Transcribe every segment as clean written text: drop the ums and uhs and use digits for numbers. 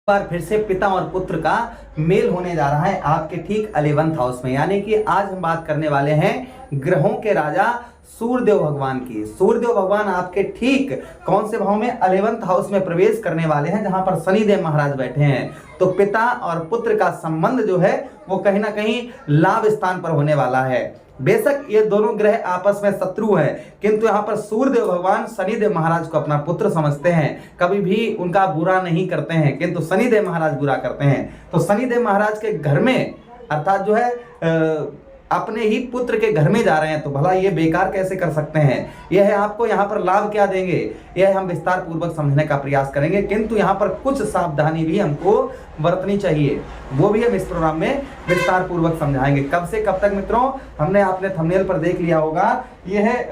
बार फिर से पिता और पुत्र का मेल होने जा रहा है आपके ठीक 11th हाउस में। यानी कि आज हम बात करने वाले हैं ग्रहों के राजा सूर्यदेव भगवान की। सूर्यदेव भगवान आपके ठीक कौन से भाव में 11th हाउस में प्रवेश करने वाले हैं, जहां पर शनिदेव महाराज बैठे हैं। तो पिता और पुत्र का संबंध जो है वो कहीं ना कहीं लाभ स्थान पर होने वाला है। बेशक ये दोनों ग्रह आपस में शत्रु हैं, किंतु यहाँ पर सूर्यदेव भगवान शनिदेव महाराज को अपना पुत्र समझते हैं, कभी भी उनका बुरा नहीं करते हैं, किंतु शनिदेव महाराज बुरा करते हैं। तो शनिदेव महाराज के घर में अर्थात जो है अपने ही पुत्र के घर में जा रहे हैं, तो भला ये बेकार कैसे कर सकते हैं। यह है आपको यहाँ पर लाभ क्या देंगे, यह हम विस्तार पूर्वक समझने का प्रयास करेंगे, किंतु यहाँ पर कुछ सावधानी भी हमको बरतनी चाहिए, वो भी हम इस प्रोग्राम में विस्तार पूर्वक समझाएंगे। कब से कब तक मित्रों, हमने आपने थंबनेल पर देख लिया होगा, यह है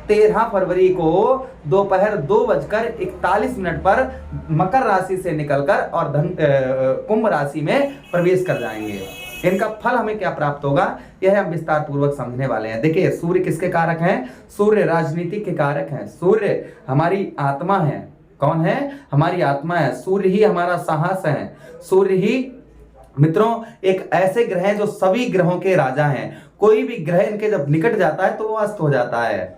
13 फरवरी को दोपहर 2:41 पर मकर राशि से निकलकर और कुंभ राशि में प्रवेश कर जाएंगे। इनका फल हमें क्या प्राप्त होगा, यह हम विस्तार पूर्वक समझने वाले हैं। देखिए, सूर्य किसके कारक हैं? सूर्य राजनीति के कारक हैं। सूर्य हमारी आत्मा है। कौन है? हमारी आत्मा है। सूर्य ही हमारा साहस है। सूर्य ही मित्रों एक ऐसे ग्रह हैं जो सभी ग्रहों के राजा हैं। कोई भी ग्रह इनके जब निकट जाता है तो वो अस्त हो जाता है,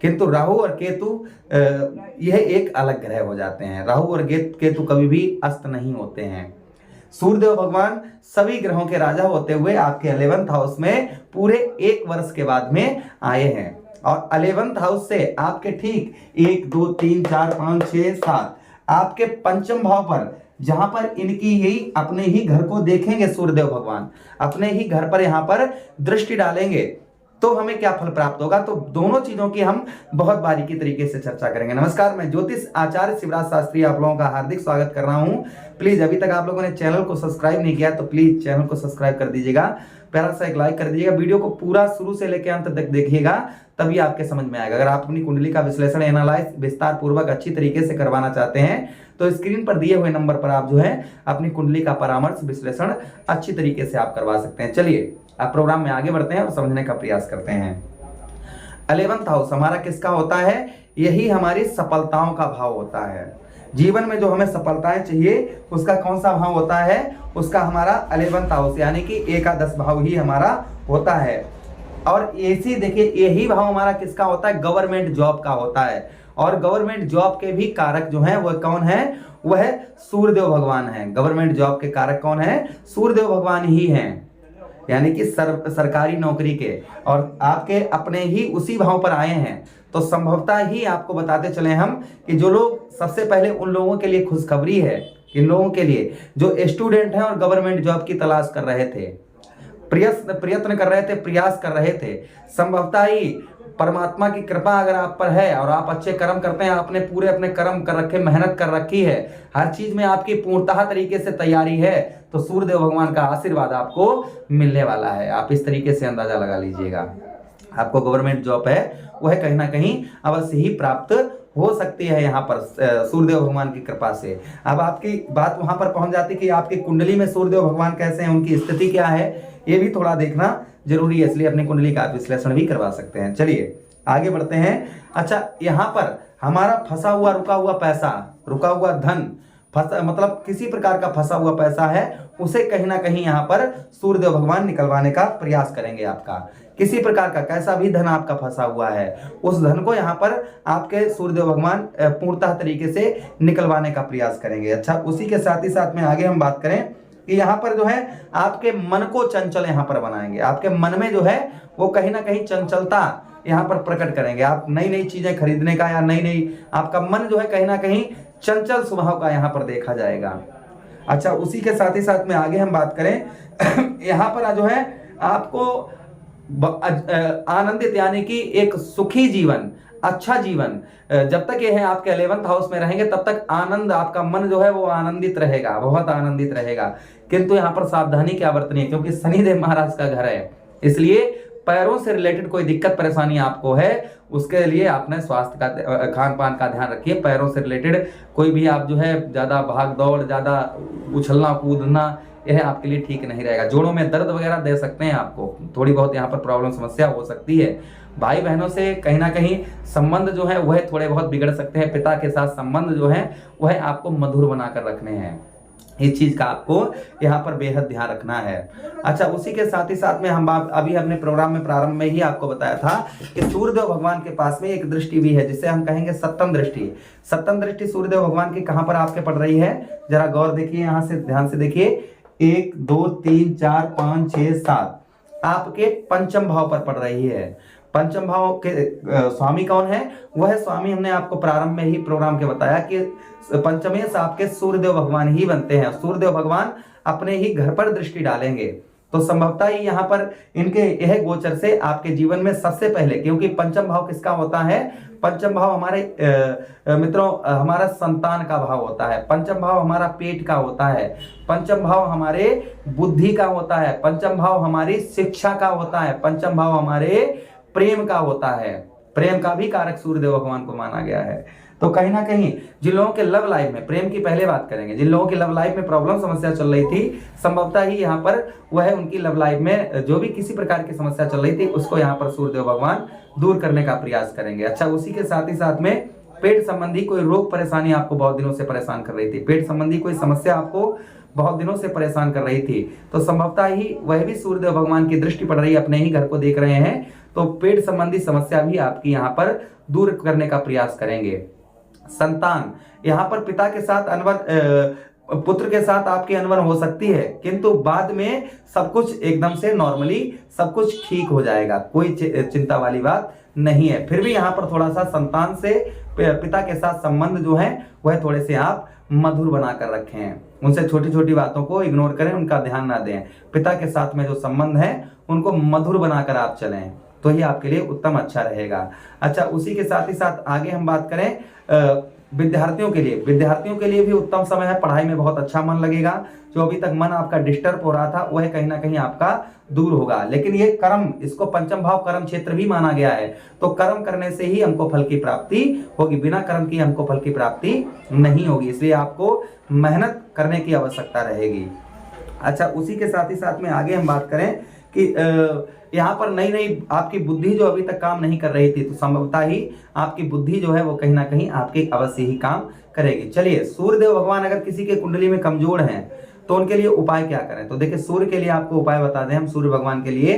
किंतु राहु और केतु यह एक अलग ग्रह हो जाते हैं। राहु और केतु कभी भी अस्त नहीं होते हैं। सूर्यदेव भगवान सभी ग्रहों के राजा होते हुए आपके 11th हाउस में पूरे 1 वर्ष के बाद में आए हैं। और 11th हाउस से आपके ठीक 1 2 3 4 5 6 7 आपके पंचम भाव पर, जहां पर इनकी ही अपने ही घर को देखेंगे सूर्यदेव भगवान, अपने ही घर पर यहां पर दृष्टि डालेंगे, तो हमें क्या फल प्राप्त होगा। तो दोनों चीजों की हम बहुत बारीकी तरीके से चर्चा करेंगे। नमस्कार, मैं ज्योतिष आचार्य शिवराज शास्त्री आप लोगों का हार्दिक स्वागत कर रहा हूं। प्लीज अभी तक आप लोगों ने चैनल को सब्सक्राइब नहीं किया तो प्लीज चैनल को सब्सक्राइब कर दीजिएगा, प्यारा सा एक लाइक कर दीजिएगा, वीडियो को पूरा शुरू से लेकर अंत तक देखिएगा, तभी आपके समझ में आएगा। अगर आप अपनी कुंडली का विश्लेषण एनालाइज विस्तार पूर्वक अच्छी तरीके से करवाना चाहते हैं तो स्क्रीन पर दिए हुए नंबर पर आप जो है अपनी कुंडली का परामर्श विश्लेषण अच्छी तरीके से आप करवा सकते हैं। चलिए आप प्रोग्राम में आगे बढ़ते हैं और समझने का प्रयास करते हैं। 11th हाउस हमारा किसका होता है? यही हमारी सफलताओं का भाव होता है। जीवन में जो हमें सफलताएं चाहिए उसका कौन सा भाव होता है? उसका हमारा 11th हाउस यानी कि एकादश भाव ही हमारा होता है। और ऐसी देखिए, यही भाव हमारा किसका होता है? गवर्नमेंट जॉब का होता है। और गवर्नमेंट जॉब के भी कारक जो हैं वह कौन है? वह सूर्यदेव भगवान है। गवर्नमेंट जॉब के कारक कौन है? सूर्यदेव भगवान ही हैं, यानी कि सरकारी नौकरी के, और आपके अपने ही उसी भाव पर आए हैं। तो संभवतः ही आपको बताते चले हम कि जो लोग सबसे पहले उन लोगों के लिए खुशखबरी है, इन लोगों के लिए जो स्टूडेंट हैं और गवर्नमेंट जॉब की तलाश कर रहे थे, प्रयत्न कर रहे थे, प्रयास कर रहे थे, संभवतः ही परमात्मा की कृपा अगर आप पर है और आप अच्छे कर्म करते हैं, आपने पूरे अपने कर्म कर रखे, मेहनत कर रखी है, हर चीज में आपकी पूर्णतः तरीके से तैयारी है, तो सूर्यदेव भगवान का आशीर्वाद आपको मिलने वाला है। आप इस तरीके से अंदाजा लगा लीजिएगा। आपको गवर्नमेंट जॉब है वह कहीं ना कहीं अवश्य ही प्राप्त हो सकती है यहाँ पर सूर्यदेव भगवान की कृपा से। अब आपकी बात वहां पर पहुंच जाती कि आपकी कुंडली में सूर्यदेव भगवान कैसे हैं, उनकी स्थिति क्या है, ये भी थोड़ा देखना जरूरी है, इसलिए अपनी कुंडली का विश्लेषण भी करवा सकते हैं। चलिए आगे बढ़ते हैं। अच्छा, यहाँ पर हमारा फंसा हुआ रुका हुआ पैसा, रुका हुआ धन, मतलब किसी प्रकार का फंसा हुआ पैसा है, उसे कहीं ना कहीं यहाँ पर सूर्यदेव भगवान निकलवाने का प्रयास करेंगे। आपका किसी प्रकार का कैसा भी धन आपका फंसा हुआ है, उस धन को यहाँ पर आपके सूर्यदेव भगवान पूर्णतः तरीके से निकलवाने का प्रयास करेंगे। अच्छा, उसी के साथ ही साथ में आगे हम बात करें कि यहाँ पर जो है आपके मन को चंचल यहाँ पर बनाएंगे। आपके मन में जो है वो कहीं ना कहीं चंचलता यहाँ पर प्रकट करेंगे। आप नई नई चीजें खरीदने का या नई नई, आपका मन जो है कहीं ना कहीं चंचल स्वभाव का यहाँ पर देखा जाएगा। अच्छा, उसी के साथ ही साथ में आगे हम बात करें यहाँ पर जो है आपको आनंदित यानी कि एक सुखी जीवन, अच्छा जीवन, जब तक ये है आपके 11th हाउस में रहेंगे तब तक आनंद, आपका मन जो है वो आनंदित रहेगा, बहुत आनंदित रहेगा। किंतु यहाँ पर सावधानी क्या बरतनी है, क्योंकि शनिदेव महाराज का घर है, इसलिए पैरों से रिलेटेड कोई दिक्कत परेशानी आपको है, उसके लिए आपने स्वास्थ्य का, खान पान का ध्यान रखिए। पैरों से रिलेटेड कोई भी आप जो है ज्यादा भाग दौड़, ज्यादा उछलना कूदना, यह आपके लिए ठीक नहीं रहेगा। जोड़ों में दर्द वगैरह दे सकते हैं आपको, थोड़ी बहुत यहाँ पर प्रॉब्लम समस्या हो सकती है। भाई बहनों से कहीं ना कहीं संबंध जो है वह थोड़े बहुत बिगड़ सकते हैं। पिता के साथ संबंध जो है वह आपको मधुर बनाकर रखने हैं। इस चीज का आपको यहाँ पर बेहद ध्यान रखना है। अच्छा, उसी के साथ ही साथ में हम अभी अपने प्रोग्राम में प्रारंभ में ही आपको बताया था कि सूर्यदेव भगवान के पास में एक दृष्टि भी है, जिसे हम कहेंगे सप्तम दृष्टि। सप्तम दृष्टि सूर्यदेव भगवान की कहां पर आपके पड़ रही है, जरा गौर देखिए, यहां से ध्यान से देखिए। 1 2 3 4 5 6 7 आपके पंचम भाव पर पड़ रही है। पंचम भाव के स्वामी कौन है? वह स्वामी हमने आपको प्रारंभ में ही प्रोग्राम के बताया कि पंचमेश आपके सूर्यदेव भगवान ही बनते हैं। सूर्यदेव भगवान अपने ही घर पर दृष्टि डालेंगे, तो संभवतः ही यहाँ पर इनके यह गोचर से आपके जीवन में सबसे पहले, क्योंकि पंचम भाव किसका होता है? पंचम भाव हमारे मित्रों हमारा संतान का भाव होता है। पंचम भाव हमारा पेट का होता है। पंचम भाव हमारे बुद्धि का होता है। पंचम भाव हमारी शिक्षा का होता है। पंचम भाव हमारे प्रेम का होता है। प्रेम का भी कारक सूर्यदेव भगवान को माना गया है। तो कहीं ना कहीं जिन लोगों के लव लाइफ में, प्रेम की पहले बात करेंगे, जिन लोगों की लव लाइफ में प्रॉब्लम समस्या चल रही थी, संभवतः ही यहाँ पर वह उनकी लव लाइफ में जो भी किसी प्रकार की समस्या चल रही थी उसको यहाँ पर सूर्यदेव भगवान दूर करने का प्रयास करेंगे। अच्छा, उसी के साथ ही साथ में पेट संबंधी कोई रोग परेशानी आपको बहुत दिनों से परेशान कर रही थी, पेट संबंधी कोई समस्या आपको बहुत दिनों से परेशान कर रही थी, तो संभवतः ही वह भी सूर्यदेव भगवान की दृष्टि पड़ रही है, अपने ही घर को देख रहे हैं, तो पेट संबंधी समस्या भी आपकी यहाँ पर दूर करने का प्रयास करेंगे। संतान, यहाँ पर पिता के साथ अनबन, पुत्र के साथ आपकी अनबन हो सकती है, किंतु बाद में सब कुछ एकदम से नॉर्मली सब कुछ ठीक हो जाएगा, कोई चिंता वाली बात नहीं है। फिर भी यहाँ पर थोड़ा सा संतान से पिता के साथ संबंध जो है वह थोड़े से आप मधुर बनाकर रखें, उनसे छोटी छोटी बातों को इग्नोर करें, उनका ध्यान ना दें। पिता के साथ में जो संबंध है उनको मधुर बनाकर आप चलें, तो ही आपके लिए उत्तम अच्छा रहेगा। अच्छा, उसी के साथ ही साथ आगे हम बात करें विद्यार्थियों के लिए भी उत्तम समय है। पढ़ाई में बहुत अच्छा मन लगेगा। जो अभी तक मन आपका डिस्टर्ब हो रहा था वह कहीं ना कहीं आपका दूर होगा। लेकिन ये कर्म, इसको पंचम भाव कर्म क्षेत्र भी माना गया है, तो कर्म करने से ही हमको फल की प्राप्ति होगी, बिना कर्म की हमको फल की प्राप्ति नहीं होगी, इसलिए आपको मेहनत करने की आवश्यकता रहेगी। अच्छा, उसी के साथ ही साथ में आगे हम बात करें कि यहाँ पर नई नई आपकी बुद्धि जो अभी तक काम नहीं कर रही थी, तो संभवतः ही आपकी बुद्धि जो है वो कहीं ना कहीं आपकी अवश्य ही काम करेगी। चलिए, सूर्यदेव भगवान अगर किसी के कुंडली में कमजोर हैं तो उनके लिए उपाय क्या करें? तो देखिए, सूर्य के लिए आपको उपाय बता दें हम सूर्य भगवान के लिए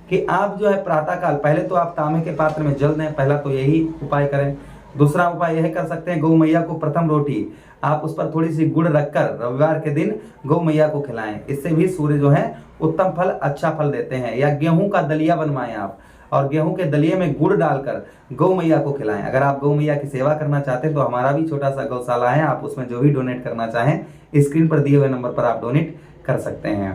कि आप जो है प्रातः काल पहले तो आप तांबे के पात्र में जल दें, पहला तो यही उपाय करें। दूसरा उपाय यह कर सकते हैं, गौ मैया को प्रथम रोटी आप उस पर थोड़ी सी गुड़ रखकर रविवार के दिन गौ मैया को खिलाएं, इससे भी सूर्य जो है उत्तम फल, अच्छा फल देते हैं। या गेहूं का दलिया बनवाएं आप, और गेहूं के दलिये में गुड़ डालकर गौ मैया को खिलाएं। अगर आप गौ मैया की सेवा करना चाहते हैं तो हमारा भी छोटा सा गौशाला है, आप उसमें जो भी डोनेट करना चाहें स्क्रीन पर दिए हुए नंबर पर आप डोनेट कर सकते हैं।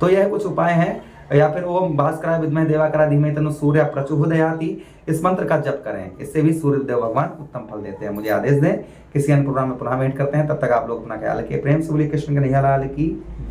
तो यह कुछ उपाय हैं। या फिर ओम भास्कराय विद्महे देवाकराय धीमहि तन्नो सूर्य प्रचोदयाति, इस मंत्र का जप करें, इससे भी सूर्यदेव भगवान उत्तम फल देते हैं। मुझे आदेश दें, किसी अन्य प्रोग्राम में पुनः भेंट करते हैं, तब तक आप लोग अपना ख्याल रखिए। प्रेम से बोलिए कृष्ण कन्हैया लाल की।